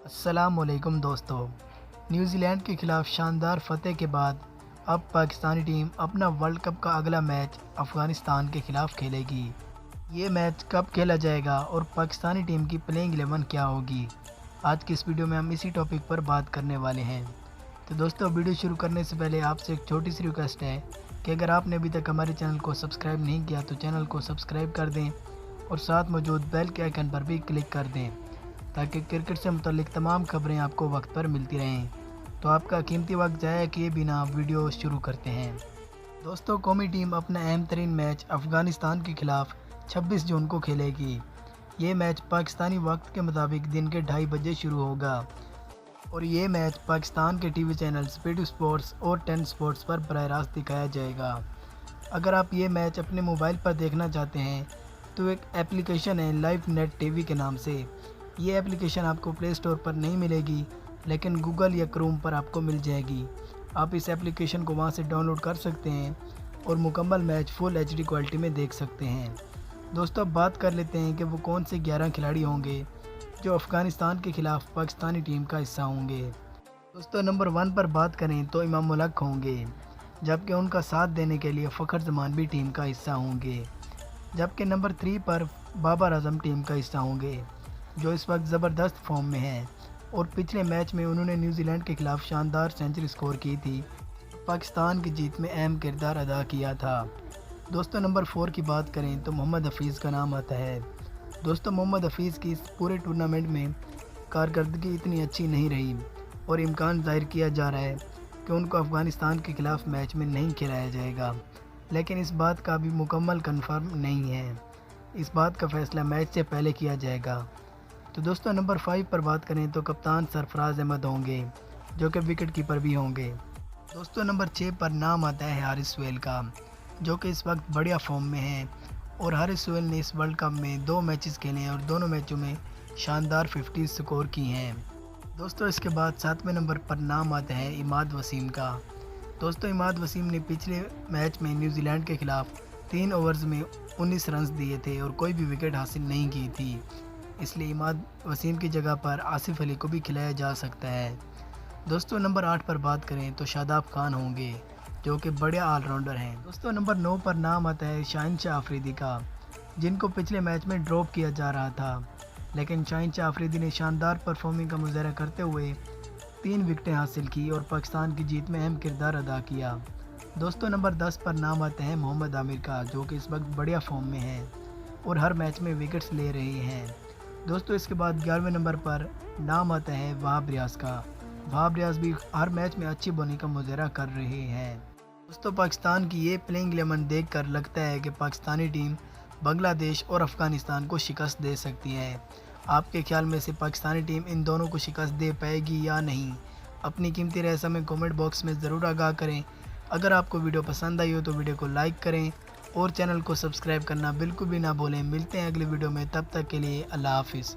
अस्सलामुअलैकुम दोस्तों। न्यूजीलैंड के खिलाफ शानदार फतेह के बाद अब पाकिस्तानी टीम अपना वर्ल्ड कप का अगला मैच अफ़गानिस्तान के खिलाफ खेलेगी। ये मैच कब खेला जाएगा और पाकिस्तानी टीम की प्लेइंग 11 क्या होगी, आज की इस वीडियो में हम इसी टॉपिक पर बात करने वाले हैं। तो दोस्तों, वीडियो शुरू करने से पहले आपसे एक छोटी सी रिक्वेस्ट है कि अगर आपने अभी तक हमारे चैनल को सब्सक्राइब नहीं किया तो चैनल को सब्सक्राइब कर दें और साथ मौजूद बेल के आइकन पर भी क्लिक कर दें ताकि क्रिकेट से मुतल्लिक तमाम खबरें आपको वक्त पर मिलती रहें। तो आपका कीमती वक्त ज़ाया किए बिना वीडियो शुरू करते हैं। दोस्तों, कौमी टीम अपना अहम तरीन मैच अफ़गानिस्तान के खिलाफ 26 जून को खेलेगी। ये मैच पाकिस्तानी वक्त के मुताबिक दिन के 2:30 बजे शुरू होगा और ये मैच पाकिस्तान के टीवी चैनल स्पीड स्पोर्ट्स और 10 स्पोर्ट्स पर बराह रास्त दिखाया जाएगा। अगर आप ये मैच अपने मोबाइल पर देखना चाहते हैं तो एक एप्लीकेशन है लाइव नेट टीवी के नाम से। ये एप्लीकेशन आपको प्ले स्टोर पर नहीं मिलेगी, लेकिन गूगल या क्रोम पर आपको मिल जाएगी। आप इस एप्लीकेशन को वहां से डाउनलोड कर सकते हैं और मुकम्मल मैच फुल एचडी क्वालिटी में देख सकते हैं। दोस्तों, अब बात कर लेते हैं कि वो कौन से 11 खिलाड़ी होंगे जो अफ़गानिस्तान के खिलाफ पाकिस्तानी टीम का हिस्सा होंगे। दोस्तों, नंबर 1 पर बात करें तो इमाम उल हक होंगे, जबकि उनका साथ देने के लिए फ़खर जमान भी टीम का हिस्सा होंगे। जबकि नंबर 3 पर बाबर आजम टीम का हिस्सा होंगे, जो इस वक्त ज़बरदस्त फॉर्म में हैं और पिछले मैच में उन्होंने न्यूजीलैंड के खिलाफ शानदार सेंचुरी स्कोर की थी, पाकिस्तान की जीत में अहम किरदार अदा किया था। दोस्तों, नंबर 4 की बात करें तो मोहम्मद हफीज़ का नाम आता है। दोस्तों, मोहम्मद हफीज़ की इस पूरे टूर्नामेंट में कारकर्दगी इतनी अच्छी नहीं रही और इम्कान ज़ाहिर किया जा रहा है कि उनको अफ़गानिस्तान के खिलाफ मैच में नहीं खिलाया जाएगा, लेकिन इस बात का भी मुकम्मल कन्फर्म नहीं है। इस बात का फ़ैसला मैच से पहले किया जाएगा। तो दोस्तों, नंबर 5 पर बात करें तो कप्तान सरफराज अहमद होंगे, जो कि विकेट कीपर भी होंगे। दोस्तों, नंबर 6 पर नाम आता है हारिस सोहेल का, जो कि इस वक्त बढ़िया फॉर्म में है और हारिस सोहेल ने इस वर्ल्ड कप में 2 मैचेस खेले हैं और दोनों मैचों में शानदार 50 स्कोर की हैं। दोस्तों, इसके बाद 7वें नंबर पर नाम आता है इमाद वसीम का। दोस्तों, इमाद वसीम ने पिछले मैच में न्यूजीलैंड के खिलाफ 3 ओवर्स में 19 रन्स दिए थे और कोई भी विकेट हासिल नहीं की थी, इसलिए इमाद वसीम की जगह पर आसिफ अली को भी खिलाया जा सकता है। दोस्तों, नंबर 8 पर बात करें तो शादाब खान होंगे, जो कि बड़े ऑलराउंडर हैं। दोस्तों, नंबर 9 पर नाम आता है शाहिनशाह अफरीदी का, जिनको पिछले मैच में ड्रॉप किया जा रहा था, लेकिन शाहिनशाह अफरीदी ने शानदार परफॉर्मिंग का मुजाहरा करते हुए 3 विकेटें हासिल की और पाकिस्तान की जीत में अहम किरदार अदा किया। दोस्तों, नंबर 10 पर नाम आता है मोहम्मद आमिर का, जो कि इस वक्त बढ़िया फॉर्म में है और हर मैच में विकेट्स ले रहे हैं। दोस्तों, इसके बाद 11वें नंबर पर नाम आता है वहाब रियाज का। वहाब रियाज भी हर मैच में अच्छी बॉलिंग का मुजाहरा कर रहे हैं। दोस्तों, पाकिस्तान की ये प्लेइंग 11 देखकर लगता है कि पाकिस्तानी टीम बांग्लादेश और अफ़गानिस्तान को शिकस्त दे सकती है। आपके ख्याल में से पाकिस्तानी टीम इन दोनों को शिकस्त दे पाएगी या नहीं? अपनी कीमती राय हमें कमेंट बॉक्स में ज़रूर आगाह करें। अगर आपको वीडियो पसंद आई हो तो वीडियो को लाइक करें और चैनल को सब्सक्राइब करना बिल्कुल भी ना भूलें। मिलते हैं अगली वीडियो में, तब तक के लिए अल्लाह हाफिज़।